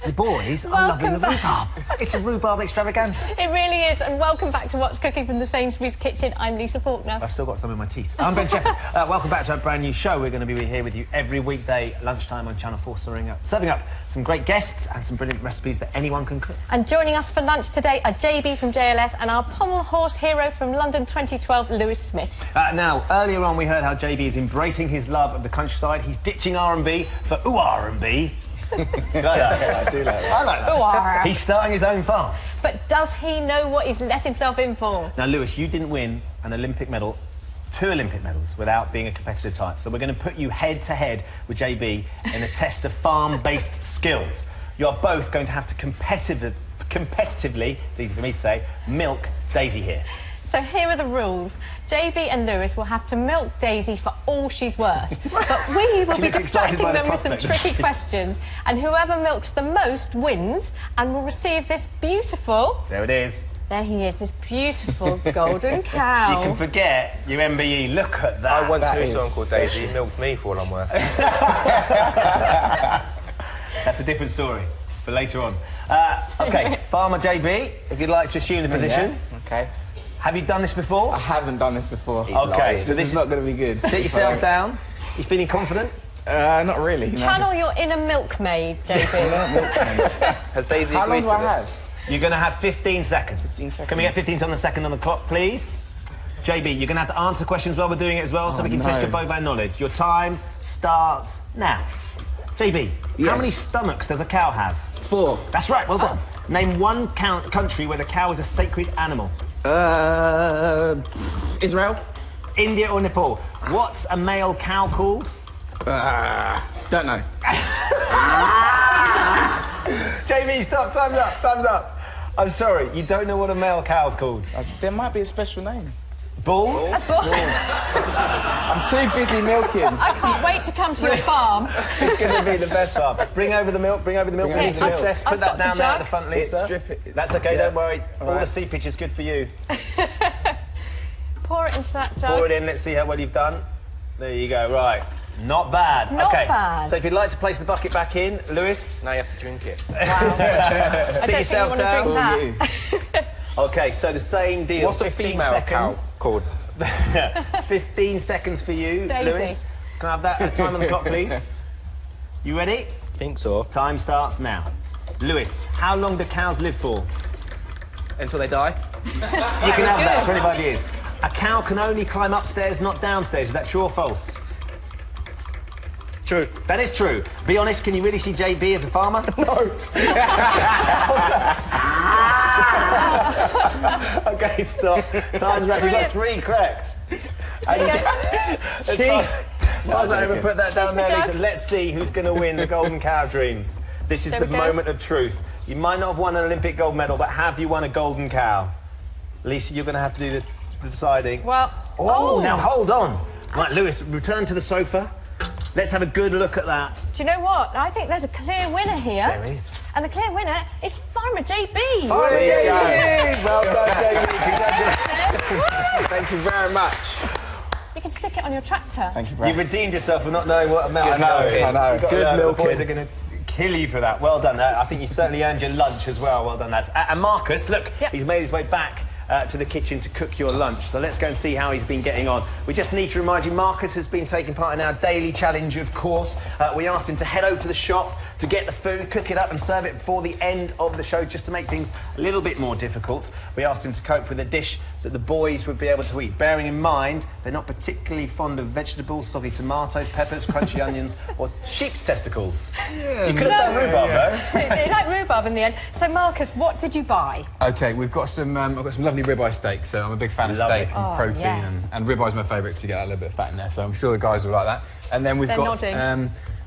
The boys are loving the rhubarb. It's a rhubarb extravaganza. It really is, and welcome back to What's Cooking from the Sainsbury's Kitchen. I'm Lisa Faulkner. I've still got some in my teeth. I'm Ben Shepherd. Welcome back to our brand new show. We're going to be here with you every weekday lunchtime on Channel 4, serving up some great guests and some brilliant recipes that anyone can cook. And joining us for lunch today are JB from JLS and our pommel horse hero from London 2012, Lewis Smith. Now, earlier on we heard how JB is embracing his love of the countryside. He's ditching R&B for ooh R&B. I like that. I do like that. I like that. Ooh, he's starting his own farm. But does he know what he's let himself in for? Now, Lewis, you didn't win an Olympic medal, 2 Olympic medals, without being a competitive type. So we're going to put you head-to-head with JB in a test of farm-based skills. You're both going to have to competitively, it's easy for me to say, milk Daisy here. So here are the rules. JB and Lewis will have to milk Daisy for all she's worth. But we will be distracting them with some tricky questions. And whoever milks the most wins and will receive this beautiful... There it is. There he is, this beautiful golden cow. You can forget your MBE. Look at that. I once knew someone called Daisy. He milked me for all I'm worth. That's a different story, but later on. OK, Farmer JB, if you'd like to assume the position. Yeah. OK. Have you done this before? I haven't done this before. OK, so this is not going to be good. Sit yourself down. You feeling confident? Not really. No. Channel your inner milkmaid, JB. Has Daisy agreed to this? You're going to have 15 seconds. 15 seconds. Can we get 15 on the second on the clock, please? JB, you're going to have to answer questions while we're doing it as well, so we can test your both our knowledge. Your time starts now. JB, how many stomachs does a cow have? 4. That's right, well done. Name one country where the cow is a sacred animal. Israel? India or Nepal? What's a male cow called? Don't know. JB, stop, time's up, time's up. I'm sorry, you don't know what a male cow's called? There might be a special name. Bull? A bull. I'm too busy milking. I can't wait to come to your farm. It's going to be the best farm. Bring over the milk, bring over the milk. We need to assess. Put that down there at the front, Lisa. That's OK, don't worry. All the seepage is good for you. Pour it into that jug. Pour it in, let's see how well you've done. There you go, right. Not bad. Not bad. So if you'd like to place the bucket back in, Lewis. Now you have to drink it. Wow. Sit yourself down. Drink that. OK, so the same deal. What's a female cow called? It's 15 seconds for you, Daisy. Lewis. Can I have that time on the clock, please? You ready? Think so. Time starts now. Lewis, how long do cows live for? Until they die. You can have that, 25 years. A cow can only climb upstairs, not downstairs. Is that true or false? True. That is true. Be honest, can you really see JB as a farmer? No. OK, stop. Time's up. You've got 3 correct. Cheese. Put that down there, Lisa. Let's see who's going to win the Golden Cow Dreams. This is the moment of truth. You might not have won an Olympic gold medal, but have you won a golden cow? Lisa, you're going to have to do the deciding. Well... Oh, now hold on. Right, Lewis, return to the sofa. Let's have a good look at that. Do you know what? I think there's a clear winner here. There is. And the clear winner is Farmer JB. Farmer JB! Well done, JB. Congratulations. Thank you very much. You can stick it on your tractor. Thank you, Brad. You've redeemed yourself for not knowing what a milk cow is. I know. Good milk. The boys are going to kill you for that. Well done. I think you certainly earned your lunch as well. Well done, lads. And Marcus, look, he's made his way back to the kitchen to cook your lunch. So let's go and see how he's been getting on. We just need to remind you, Marcus has been taking part in our daily challenge, of course. We asked him to head over to the shop to get the food, cook it up and serve it before the end of the show, just to make things a little bit more difficult. We asked him to cope with a dish that the boys would be able to eat, bearing in mind they're not particularly fond of vegetables, soggy tomatoes, peppers, crunchy onions or sheep's testicles. Yeah, you could have done rhubarb, though. They like rhubarb in the end. So, Marcus, what did you buy? OK, we've got some, I've got some lovely ribeye steak, so I'm a big fan of steak and protein, and ribeye's my favourite to get a little bit of fat in there, so I'm sure the guys will like that. And then we've got...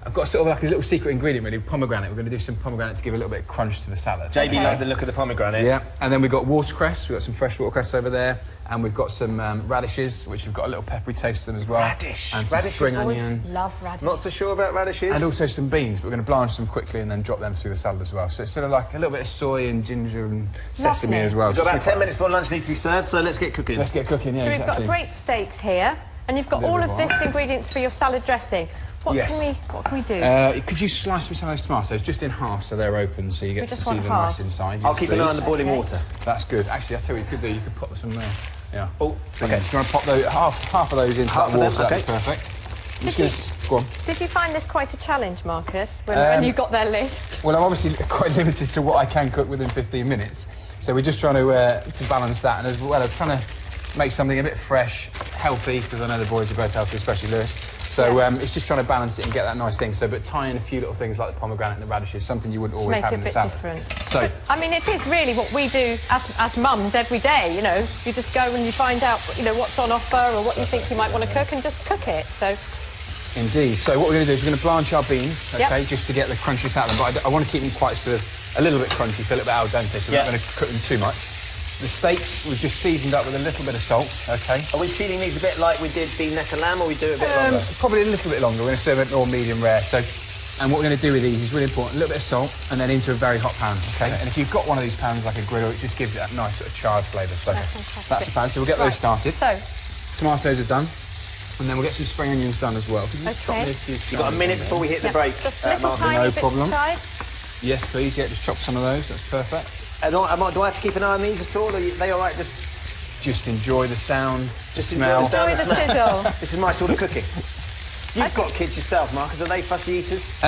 I've got sort of like a little secret ingredient, really, pomegranate. We're going to do some pomegranate to give a little bit of crunch to the salad. JB loved the look of the pomegranate. Yeah, and then we've got watercress. We've got some fresh watercress over there. And we've got some radishes, which have got a little peppery taste to them as well. Radish. And some spring onion. Love radish. Not so sure about radishes. And also some beans, but we're going to blanch them quickly and then drop them through the salad as well. So it's sort of like a little bit of soy and ginger and sesame as well. We've got about 10 minutes before lunch needs to be served, so let's get cooking. Let's get cooking, yeah, so we've got great steaks here, and you've got all of this ingredients for your salad dressing. What can we do? Could you slice me some of those tomatoes just in half so they're open so you get to see them nice inside? I'll keep an eye on the boiling water. That's good. Actually, I'll tell you what you could do. You could pop some there. Yeah. Oh, okay. Just going to pop those, half of those into that water. That'd be perfect. Go on. Did you find this quite a challenge, Marcus, when you got their list? Well, I'm obviously quite limited to what I can cook within 15 minutes. So we're just trying to balance that, and as well, I'm trying to make something a bit fresh, healthy, because I know the boys are both healthy, especially Lewis. So it's just trying to balance it and get that nice thing. So, but tie in a few little things like the pomegranate and the radishes, something you wouldn't always have in the salad. Different. So, I mean, it is really what we do as mums every day. You know, you just go and you find out, what's on offer or what you think you might want to cook, and just cook it. So. Indeed. So what we're going to do is we're going to blanch our beans, okay, just to get the crunchiness out of them. But I want to keep them quite sort of a little bit crunchy, so a little bit al dente. So we're not going to cook them too much. The steaks we've just seasoned up with a little bit of salt, okay. Are we seasoning these a bit like we did the neck of lamb, or we do it a bit longer? Probably a little bit longer. We're going to serve it all medium rare. So, and what we're going to do with these is really important. A little bit of salt, and then into a very hot pan, okay. And if you've got one of these pans like a griddle, it just gives it that nice sort of charred flavour. So that's the pan. So we'll get those started. So tomatoes are done. And then we'll get some spring onions done as well. Could you just chop me a few? You've got a minute before we hit the break. Just little tiny bits aside. Yes, please. Yeah, just chop some of those. That's perfect. And do I have to keep an eye on these at all? Are they all right? Just enjoy the sound, the smell. Enjoy the sizzle. This is my sort of cooking. You've got kids yourself, Marcus. Are they fussy eaters?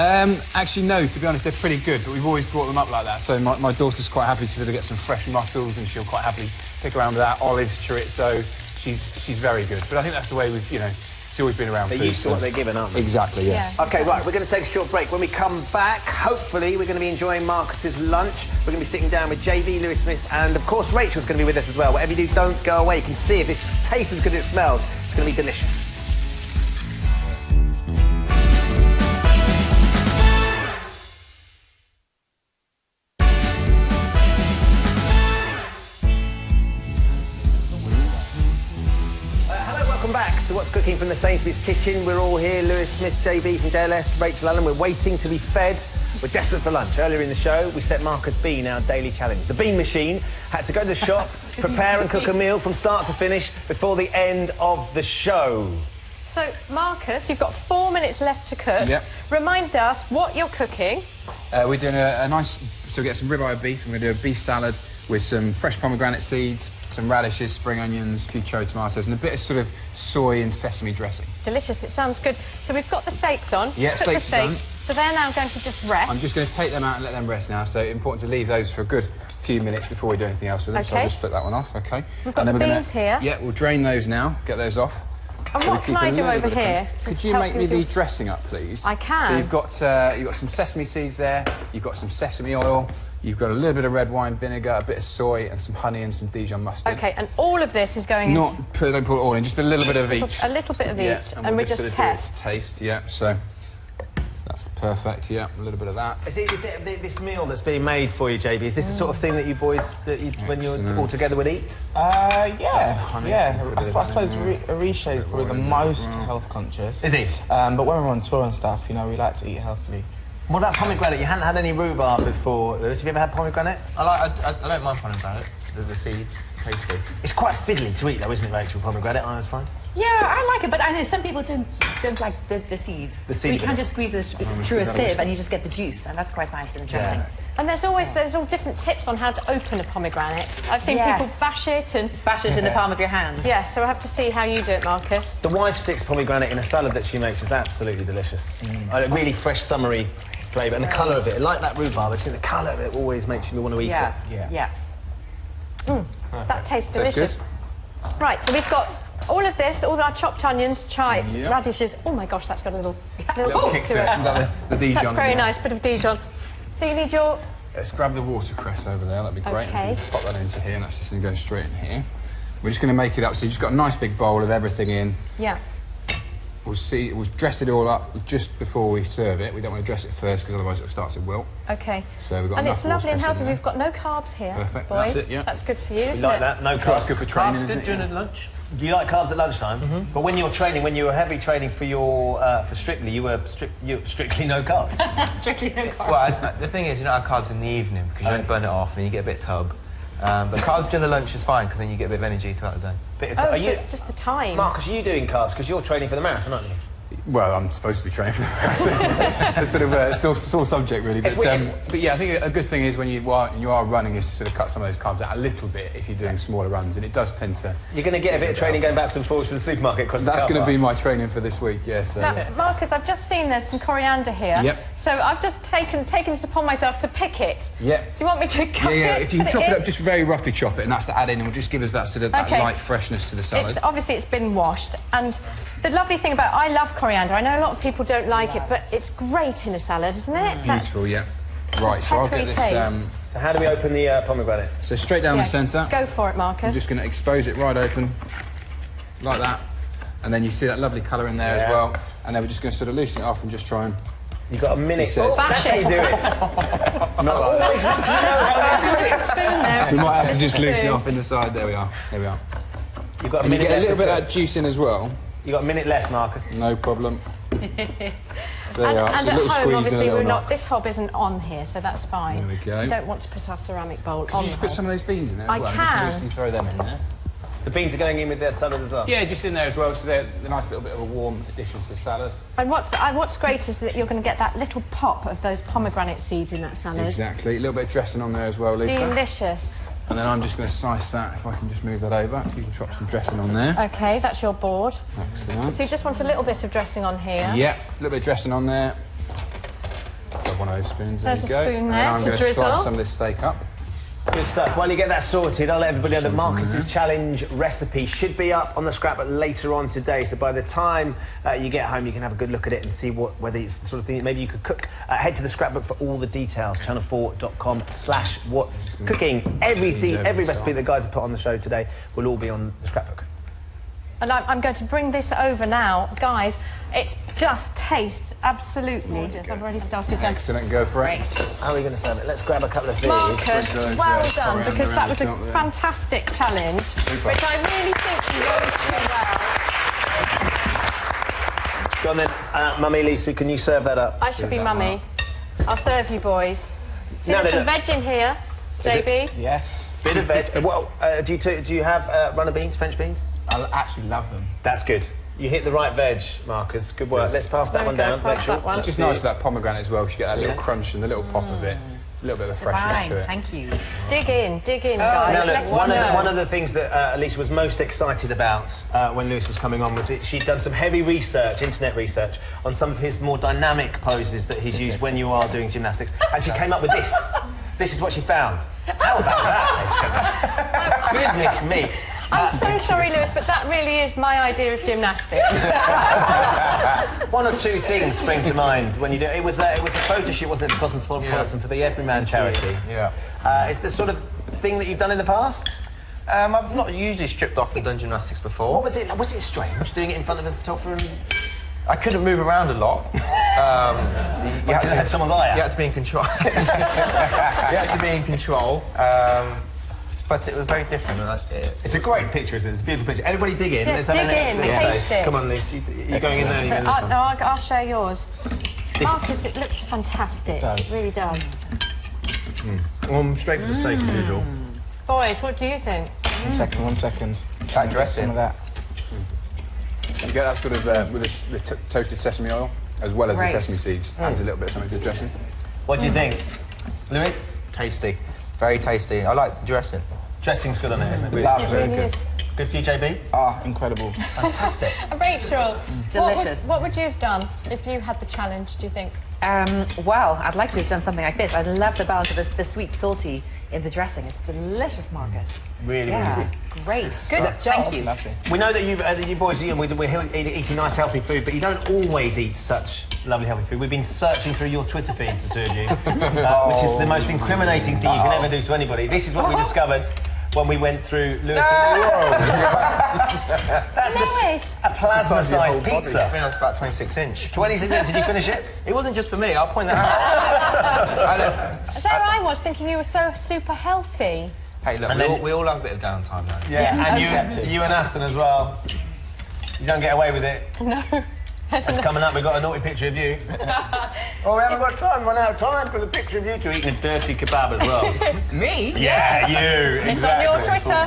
Actually, no. To be honest, they're pretty good. But we've always brought them up like that. So my daughter's quite happy to sort of get some fresh mussels, and she'll quite happily pick around with that. Olives, chorizo. She's very good. But I think that's the way we've, she's always been around. They're used to what they're given, aren't they? Exactly, yes. Yeah. OK, right, we're going to take a short break. When we come back, hopefully, we're going to be enjoying Marcus's lunch. We're going to be sitting down with JB, Lewis Smith, and, of course, Rachel's going to be with us as well. Whatever you do, don't go away. You can see if this tastes as good as it smells. It's going to be delicious. So what's cooking from the Sainsbury's kitchen? We're all here. Lewis Smith, JB from JLS, Rachel Allen. We're waiting to be fed. We're desperate for lunch. Earlier in the show, we set Marcus Bean our daily challenge. The Bean Machine had to go to the shop, prepare and cook a meal from start to finish before the end of the show. So, Marcus, you've got 4 minutes left to cook. Yep. Remind us what you're cooking. We're doing a nice... So we get some ribeye of beef. I'm going to do a beef salad with some fresh pomegranate seeds, some radishes, spring onions, a few cherry tomatoes, and a bit of sort of soy and sesame dressing. Delicious. It sounds good. So we've got the steaks on. Yeah, steaks are done. So they're now going to just rest. I'm just going to take them out and let them rest now. So important to leave those for a good few minutes before we do anything else with them. Okay. So I'll just flip that one off, OK. We've got the beans here. Yeah, we'll drain those now, get those off. And so what can I do over here? Could you make me the dressing up, please? I can. So you've got some sesame seeds there, you've got some sesame oil, you've got a little bit of red wine vinegar, a bit of soy, and some honey and some Dijon mustard. OK, and all of this is going don't put it all in, just a little bit of each. A little bit of each, and we just test. Taste, yeah, so that's perfect, yeah, a little bit of that. Is it this meal that's being made for you, JB, is this the sort of thing that you boys, when you're all together, would eat? Yeah. I suppose Arisha is probably the most health conscious. Is he? But when we're on tour and stuff, we like to eat healthily. What about pomegranate? You hadn't had any rhubarb before, Lewis. Have you ever had pomegranate? I don't mind pomegranate. The seeds, tasty. It's quite fiddly to eat, though, isn't it, Rachel? Pomegranate, I always find. Yeah, I like it, but I know some people don't like the seeds. The seeds. You can just squeeze it through a sieve and you just get the juice, and that's quite nice and interesting. Yeah. And there's all different tips on how to open a pomegranate. I've seen people bash it in the palm of your hand. Yeah, so I have to see how you do it, Marcus. The wife sticks pomegranate in a salad that she makes. It's absolutely delicious. A really fresh, summery flavour, and the colour of it. Like that rhubarb, I think the colour of it always makes me want to eat it. Yeah. That tastes delicious. Right, so we've got all of this, all our chopped onions, chives, radishes. Oh my gosh, that's got a little kick to it. The Dijon. That's very nice, bit of Dijon. So you need your... Let's grab the watercress over there, that'd be great. Okay. Just pop that into here, and that's just going to go straight in here. We're just going to make it up, so you've just got a nice big bowl of everything in. Yeah. We'll dress it all up just before we serve it. We don't want to dress it first, because otherwise it'll start to wilt. OK. So we've got and it's lovely and healthy. We've We've got no carbs here, Perfect. boys. That's it, yeah. That's good for you, isn't You like it? that? No carbs. That's good for training, isn't it? During lunch. Do you like carbs at lunchtime? But when you were training, when you were heavy training for your for Strictly, you were strictly no carbs. Strictly no carbs. Well, the thing is, you don't have carbs in the evening because you don't burn it off and you get a bit tub. But carbs during the lunch is fine because then you get a bit of energy throughout the day. So it's just the time. Marcus, are you doing carbs because you're training for the marathon, aren't you? Well, I'm supposed to be training for the it's sort of a sore subject, really. But yeah, I think a good thing is when you are running is to sort of cut some of those carbs out a little bit if you're doing smaller runs, and it does tend to... You're going to get a bit of training going backwards and forwards to the supermarket across That's the car going to park. be my training for this week, yes. Now, Marcus, I've just seen there's some coriander here. Yep. So I've just taken this upon myself to pick it. Yep. Do you want me to cut it? Yeah, if you can chop it it up, just very roughly chop it, and that's to add in, and will just give us that sort of that light freshness to the salad. Obviously, it's been washed, and the lovely thing about I love coriander. I know a lot of people don't like it, but it's great in a salad, isn't it? Beautiful, yeah. Right, so I'll get this... So how do we open the pomegranate? So straight down the centre. Go for it, Marcus. I'm just going to expose it right open, like that. And then you see that lovely colour in there as well. And then we're just going to sort of loosen it off and just try and... You've got a minute. Bash That's how you do it. Not like Always want to know how to do it. Spoon there. We might have to just loosen it off in the side. There we are. There we are. You've got a And you minute get a left little bit to of that juice in as well. You've got a minute left, Marcus. No problem. So And, there you are. and So a at little home, squeeze obviously, and a we're little not. knock. This hob isn't on here, so that's fine. There we go. I don't want to put our ceramic bowl Could on. you just the put some of those beans in there as I well? can. And just loosely throw them in there. The beans are going in with their salad as well. Yeah, just in there as well, so they're a nice little bit of a warm addition to the salad. And what's great is that you're going to get that little pop of those pomegranate seeds in that salad. Exactly. A little bit of dressing on there as well, Lisa. Delicious. And then I'm just going to slice that, if I can just move that over. You can drop some dressing on there. Okay, that's your board. Excellent. So you just want a little bit of dressing on here. Yeah, a little bit of dressing on there. Grab one of those spoons, There's there a you go. spoon And there I'm to going to drizzle. slice some of this steak up. Good stuff. While you get that sorted, I'll let everybody know that Marcus's challenge recipe should be up on the scrapbook later on today. So by the time you get home, you can have a good look at it and see whether it's the sort of thing that maybe you could cook. Head to the scrapbook for all the details. channel4.com/what's cooking. Every recipe that guys have put on the show today will all be on the scrapbook. And I'm going to bring this over now. Guys, it just tastes absolutely gorgeous. I've already started to... Excellent, go for it. How are we going to serve it? Let's grab a couple of these. Marcus, well done, coriander because that was a around the top there. fantastic challenge, which I really think you rose to well. Go on then, Mummy Lisa, can you serve that up? I should be mummy. I'll serve you boys. So No, there's no, some veg in here, JB. Yes. Bit of veg. Well, do you have runner beans, French beans? I actually love them. That's good. You hit the right veg, Marcus. Good work. Let's pass that There one we go, down. pass Make sure. that one. It's just nice with that pomegranate as well, because you get that little crunch and the little pop of it. A little bit of a freshness Fine, to it. thank you. Dig in, guys. Now, Let look, us know. one of the things that Alicia was most excited about when Lewis was coming on was that she'd done some heavy research, internet research, on some of his more dynamic poses that he's used when you are doing gymnastics, and she came up with this. This is what she found. How about that, Alicia? Goodness me. I'm so sorry, Lewis, but that really is my idea of gymnastics. One or two things spring to mind when you do it. It was a photo shoot, wasn't it, for Cosmopolitan for the Everyman charity? Yeah. Is this sort of thing that you've done in the past? I've not usually stripped off and done gymnastics before. What was it? Was it strange doing it in front of a photographer? And... I couldn't move around a lot. You had someone's eye out. You had to be in control. You had to be in control. But it was very different. It's a great picture, isn't it? It's a beautiful picture. Everybody dig in. Yeah, Let's have dig in, taste it. Come on, Liz. You're going in there and you're in this one. No, I'll share yours. Marcus, it looks fantastic. It really does. Straight for the steak as usual. Boys, what do you think? 1 second. That dressing. Some of that. You get that sort of with the toasted sesame oil, as well as Great. the sesame seeds. Adds a little bit of something to the dressing. What do you think? Lewis? Tasty. Very tasty. I like the dressing. Dressing's good on it, isn't it? Lovely. Really is. Good for you, JB? Ah, incredible. Fantastic. And Rachel, Delicious. What would you have done if you had the challenge, do you think? Well, I'd like to have done something like this. I love the balance of the sweet salty in the dressing. It's delicious, Marcus. Really, yeah, really great. Good job. Thank you. Lovely. We know that you boys, we're eating nice, healthy food, but you don't always eat such lovely, healthy food. We've been searching through your Twitter feeds, the two of you, which is the most incriminating thing you can ever do to anybody. This is what we discovered when we went through Lewis and That's Lewis! a plasma-sized pizza. I think that's about 26 inch. 26 inch. Did you finish it? It wasn't just for me, I'll point that out. There I was thinking you were so super healthy. Hey, look, we all have a bit of downtime now. Yeah, and accepted. you and Aston as well. You don't get away with it. No. That's coming up. We've got a naughty picture of you. Oh, we haven't got time. Run out of time for the picture of you two eating a dirty kebab as well. Me? Yeah, you. It's on your Twitter.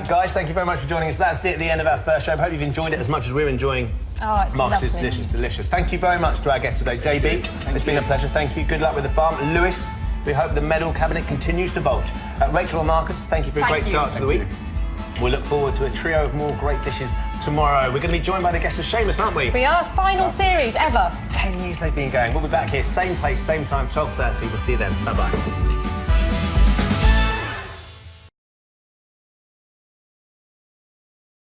Guys, thank you very much for joining us. That's it at the end of our first show. I hope you've enjoyed it as much as we're enjoying Oh, it's Marcus, lovely. it's delicious, delicious. Thank you very much to our guest today, JB. It's been a pleasure. Thank you. Good luck with the farm. Lewis, we hope the medal cabinet continues to bulge. Rachel and Marcus, thank you for a great start to the week. We'll look forward to a trio of more great dishes tomorrow. We're going to be joined by the guests of Seamus, aren't we? We are. Final series ever. 10 years they've been going. We'll be back here, same place, same time, 12:30. We'll see you then. Bye-bye.